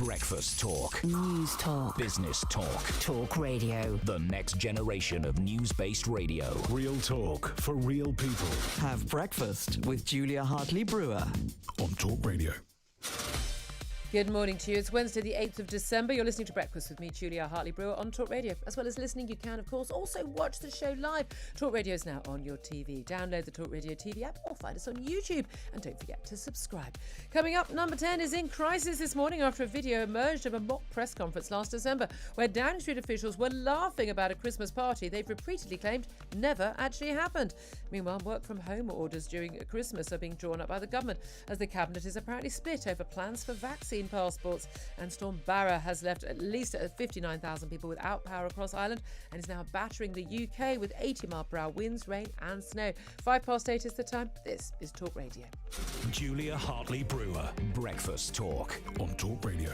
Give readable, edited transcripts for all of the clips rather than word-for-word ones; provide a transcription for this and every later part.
Breakfast talk. News talk. Business talk. Talk radio. The next generation of news-based radio. Real talk for real people. Have breakfast with Julia Hartley Brewer On Talk Radio. Good morning to you. It's Wednesday, the 8th of December. You're listening to Breakfast with me, Julia Hartley Brewer, on Talk Radio. As well as listening, you can, of course, also watch the show live. Talk Radio is now on your TV. Download the Talk Radio TV app or find us on YouTube. And don't forget to subscribe. Coming up, number 10 is in crisis this morning after a video emerged of a mock press conference last December where Downing Street officials were laughing about a Christmas party they've repeatedly claimed never actually happened. Meanwhile, work from home orders during Christmas are being drawn up by the government as the cabinet is apparently split over plans for vaccine passports. And Storm Barra has left at least 59,000 people without power across Ireland and is now battering the UK with 80-mile-per-hour winds, rain and snow. 8:05 is the time. This is Talk Radio. Julia Hartley Brewer. Breakfast talk. On Talk Radio.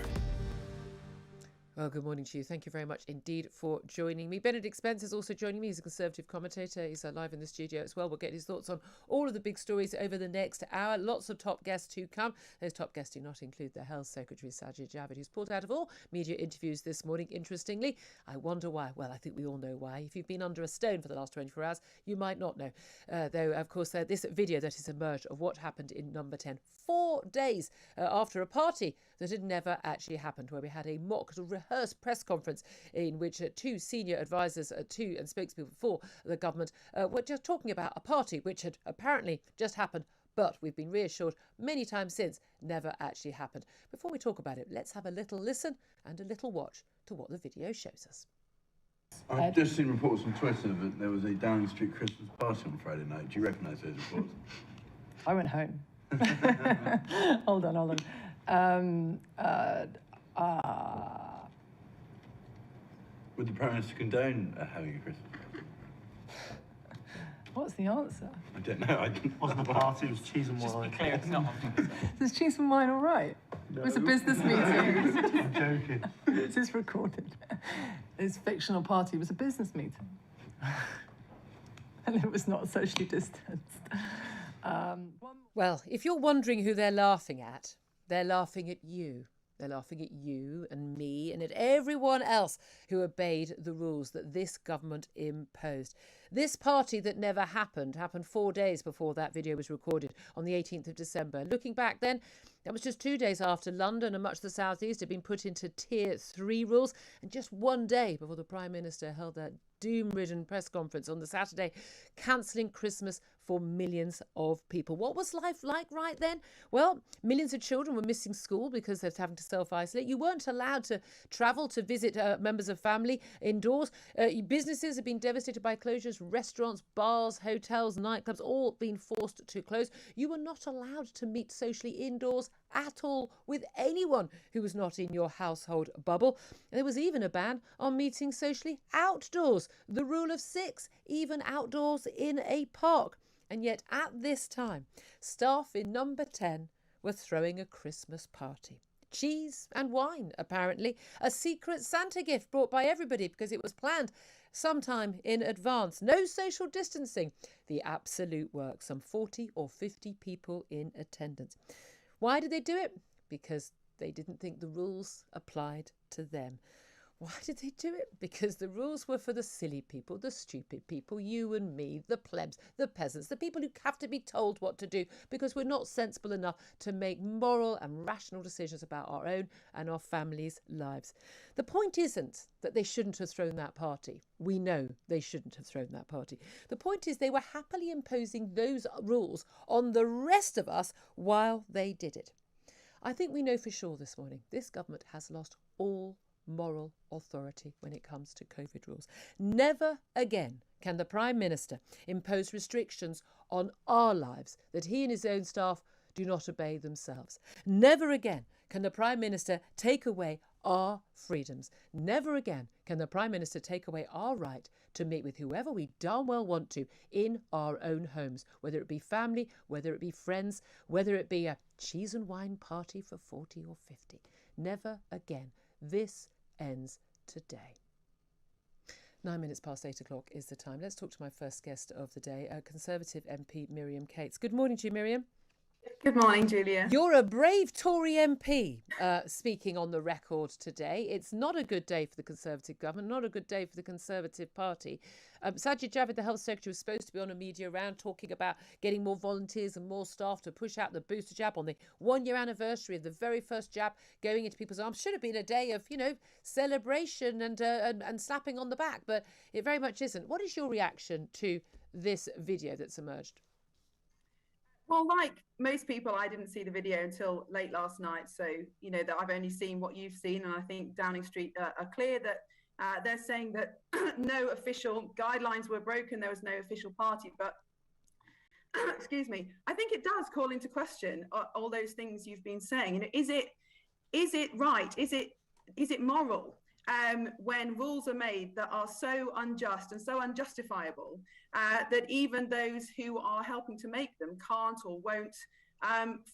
Well, good morning to you. Thank you very much indeed for joining me. Benedict Spence is also joining me. He's a Conservative commentator. He's live in the studio as well. We'll get his thoughts on all of the big stories over the next hour. Lots of top guests to come. Those top guests do not include the Health Secretary, Sajid Javid, who's pulled out of all media interviews this morning. Interestingly, I wonder why. Well, I think we all know why. If you've been under a stone for the last 24 hours, you might not know. Though, of course, this video that has emerged of what happened in number 10, 4 days after a party that had never actually happened, where we had a mock rehearsed press conference in which two senior advisors and spokespeople for the government were just talking about a party which had apparently just happened, but we've been reassured many times since never actually happened. Before we talk about it, let's have a little listen and a little watch to what the video shows us. I've just seen reports on Twitter that there was a Downing Street Christmas party on Friday night. Do you recognise those reports? I went home. Hold on. Would the Prime Minister condone having a Christmas party? What's the answer? I don't know. It wasn't a party, it was cheese and wine. Just be clear, it's not. Is cheese and wine all right? No. It was a business meeting. I'm joking. This is recorded. This fictional party was a business meeting. And it was not socially distanced. Well, if you're wondering who they're laughing at you. They're laughing at you and me and at everyone else who obeyed the rules that this government imposed. This party that never happened 4 days before that video was recorded on the 18th of December. Looking back then, that was just 2 days after London and much of the South East had been put into Tier 3 rules, and just 1 day before the Prime Minister held that doom-ridden press conference on the Saturday, cancelling Christmas for millions of people. What was life like right then? Well, millions of children were missing school because they were having to self-isolate. You weren't allowed to travel to visit members of family indoors. Businesses have been devastated by closures. Restaurants, bars, hotels, nightclubs, all been forced to close. You were not allowed to meet socially indoors at all with anyone who was not in your household bubble. There was even a ban on meeting socially outdoors. The rule of 6, even outdoors in a park. And yet at this time, staff in number 10 were throwing a Christmas party. Cheese and wine, apparently. A secret Santa gift brought by everybody because it was planned sometime in advance. No social distancing. The absolute work. Some 40 or 50 people in attendance. Why did they do it? Because they didn't think the rules applied to them. Why did they do it? Because the rules were for the silly people, the stupid people, you and me, the plebs, the peasants, the people who have to be told what to do because we're not sensible enough to make moral and rational decisions about our own and our families' lives. The point isn't that they shouldn't have thrown that party. We know they shouldn't have thrown that party. The point is they were happily imposing those rules on the rest of us while they did it. I think we know for sure this morning this government has lost all moral authority when it comes to COVID rules. Never again can the Prime Minister impose restrictions on our lives that he and his own staff do not obey themselves. Never again can the Prime Minister take away our freedoms. Never again can the Prime Minister take away our right to meet with whoever we darn well want to in our own homes, whether it be family, whether it be friends, whether it be a cheese and wine party for 40 or 50. Never again. This ends today. 9 minutes past 8 o'clock is the time. Let's talk to my first guest of the day, Conservative MP Miriam Cates. Good morning to you, Miriam. Good morning, Julia. You're a brave Tory MP speaking on the record today. It's not a good day for the Conservative government, not a good day for the Conservative Party. Sajid Javid, the Health Secretary, was supposed to be on a media round talking about getting more volunteers and more staff to push out the booster jab on the 1-year anniversary of the very first jab going into people's arms. Should have been a day of, celebration and slapping on the back, but it very much isn't. What is your reaction to this video that's emerged? Well, like most people, I didn't see the video until late last night. So, that I've only seen what you've seen. And I think Downing Street are clear that they're saying that no official guidelines were broken. There was no official party. But, excuse me, I think it does call into question all those things you've been saying. Is it right? Is it moral? When rules are made that are so unjust and so unjustifiable that even those who are helping to make them can't or won't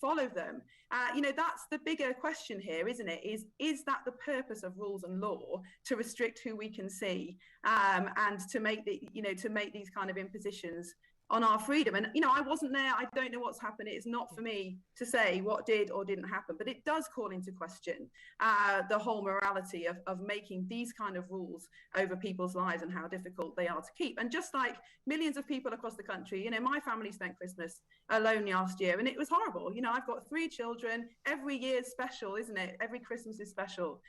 follow them. That's the bigger question here, isn't it? Is that the purpose of rules and law, to restrict who we can see and to make these kind of impositions on our freedom? And I wasn't there. I don't know what's happened. It's not for me to say what did or didn't happen, but it does call into question the whole morality of making these kind of rules over people's lives and how difficult they are to keep. And just like millions of people across the country, my family spent Christmas alone last year, and it was horrible. I've got 3 children. Every year's special, isn't it? Every Christmas is special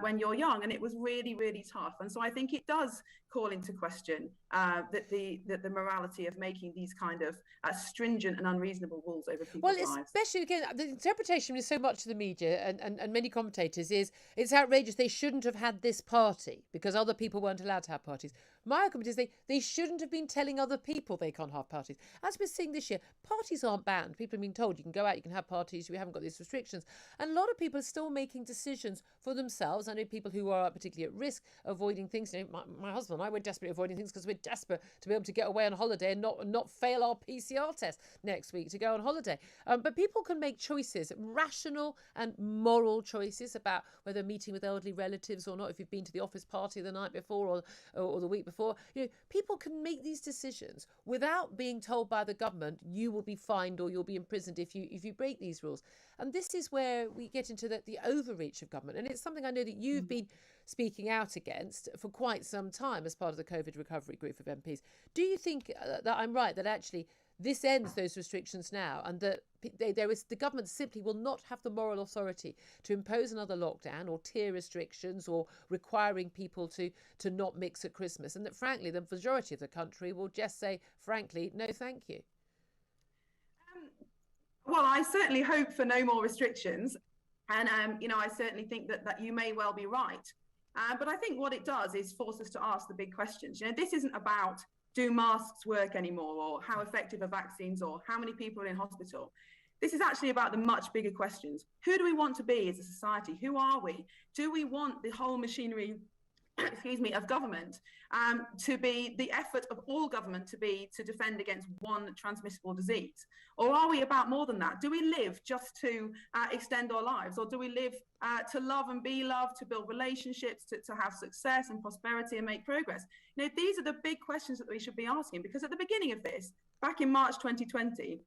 when you're young, and it was really, really tough. And so I think it does call into question that the morality of making these kind of stringent and unreasonable rules over people's lives. Especially, again, the interpretation is so much of the media and many commentators is it's outrageous. They shouldn't have had this party because other people weren't allowed to have parties. My argument is they shouldn't have been telling other people they can't have parties. As we're seeing this year, parties aren't banned. People have been told you can go out, you can have parties, we haven't got these restrictions. And a lot of people are still making decisions for themselves. I know people who are particularly at risk, avoiding things. My husband and I, we're desperately avoiding things because we're desperate to be able to get away on holiday and not fail our PCR test next week to go on holiday. But people can make choices, rational and moral choices about whether meeting with elderly relatives or not, if you've been to the office party the night before or the week before. People can make these decisions without being told by the government you will be fined or you'll be imprisoned if you break these rules. And this is where we get into the overreach of government. And it's something I know that you've been speaking out against for quite some time as part of the COVID recovery group of MPs. Do you think that I'm right, that actually this ends those restrictions now, and that the government simply will not have the moral authority to impose another lockdown or tier restrictions or requiring people to not mix at Christmas, and that frankly the majority of the country will just say frankly no thank you? Well, I certainly hope for no more restrictions, and I certainly think that you may well be right, but I think what it does is force us to ask the big questions. This isn't about do masks work anymore, or how effective are vaccines, or how many people are in hospital. This is actually about the much bigger questions. Who do we want to be as a society? Who are we? Do we want the whole machinery, of government to be the effort of all government to defend against one transmissible disease? Or are we about more than that? Do we live just to extend our lives? Or do we live to love and be loved, to build relationships, to have success and prosperity and make progress? These are the big questions that we should be asking, because at the beginning of this, back in March 2020,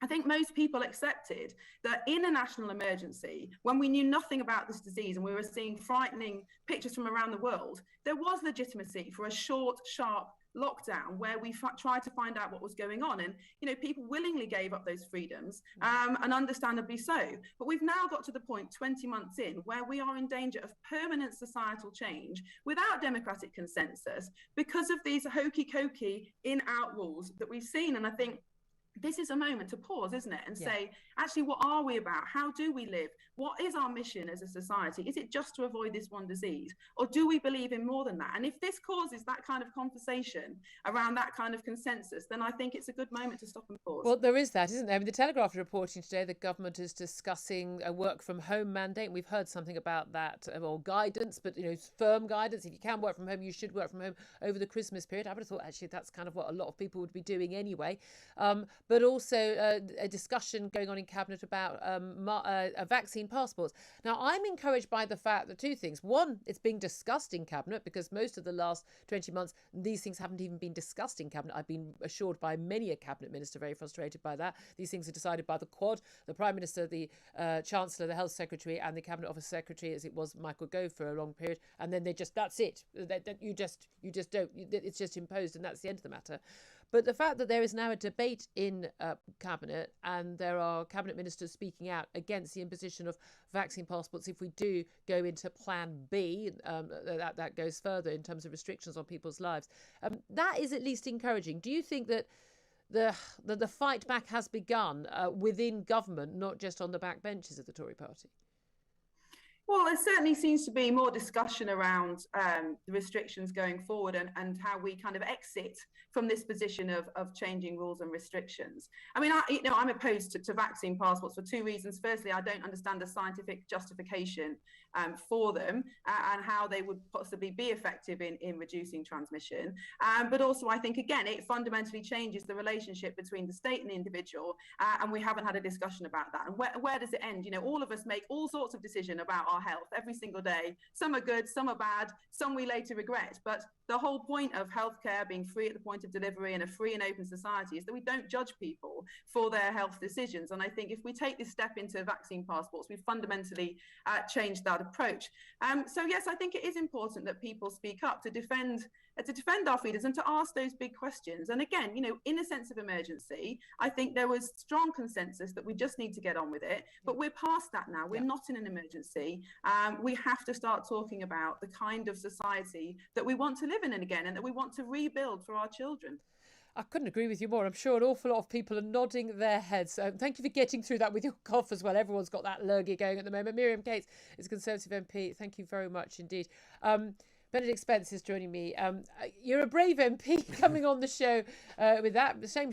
I think most people accepted that in a national emergency, when we knew nothing about this disease and we were seeing frightening pictures from around the world, there was legitimacy for a short, sharp lockdown where we tried to find out what was going on. And, people willingly gave up those freedoms, and understandably so. But we've now got to the point 20 months in where we are in danger of permanent societal change without democratic consensus because of these hokey-cokey in-out rules that we've seen. And I think this is a moment to pause, isn't it? And say, actually, what are we about? How do we live? What is our mission as a society? Is it just to avoid this one disease? Or do we believe in more than that? And if this causes that kind of conversation around that kind of consensus, then I think it's a good moment to stop and pause. Well, there is that, isn't there? I mean, the Telegraph is reporting today the government is discussing a work from home mandate. We've heard something about that, or guidance, but, firm guidance. If you can work from home, you should work from home over the Christmas period. I would have thought, actually, that's kind of what a lot of people would be doing anyway. but also a discussion going on in Cabinet about vaccine passports. Now, I'm encouraged by the fact that two things. One, it's being discussed in Cabinet, because most of the last 20 months, these things haven't even been discussed in Cabinet. I've been assured by many a Cabinet Minister, very frustrated by that. These things are decided by the Quad, the Prime Minister, the Chancellor, the Health Secretary, and the Cabinet Office Secretary, as it was Michael Gove for a long period. And then that's it. You just don't. It's just imposed, and that's the end of the matter. But the fact that there is now a debate in Cabinet, and there are Cabinet Ministers speaking out against the imposition of vaccine passports if we do go into Plan B, that goes further in terms of restrictions on people's lives, that is at least encouraging. Do you think that the fight back has begun within government, not just on the backbenches of the Tory party? Well, there certainly seems to be more discussion around the restrictions going forward and how we kind of exit from this position of changing rules and restrictions. I mean, I'm opposed to vaccine passports for two reasons. Firstly, I don't understand the scientific justification for them and how they would possibly be effective in reducing transmission. But also, I think, again, it fundamentally changes the relationship between the state and the individual, and we haven't had a discussion about that. And where does it end? You know, all of us make all sorts of decisions about our health every single day. Some are good, some are bad, some we later regret. But the whole point of healthcare being free at the point of delivery and a free and open society is that we don't judge people for their health decisions. And I think if we take this step into vaccine passports, we've fundamentally changed that approach. So yes, I think it is important that people speak up to defend our freedoms and to ask those big questions. And again, you know, in a sense of emergency, I think there was strong consensus that we just need to get on with it. But we're past that now. We're not in an emergency. We have to start talking about the kind of society that we want to live in again, and that we want to rebuild for our children. I couldn't agree with you more. I'm sure an awful lot of people are nodding their heads. Thank you for getting through that with your cough as well. Everyone's got that lurgy going at the moment. Miriam Cates is a Conservative MP. Thank you very much indeed. Benedict Spence is joining me. You're a brave MP coming on the show with that. Same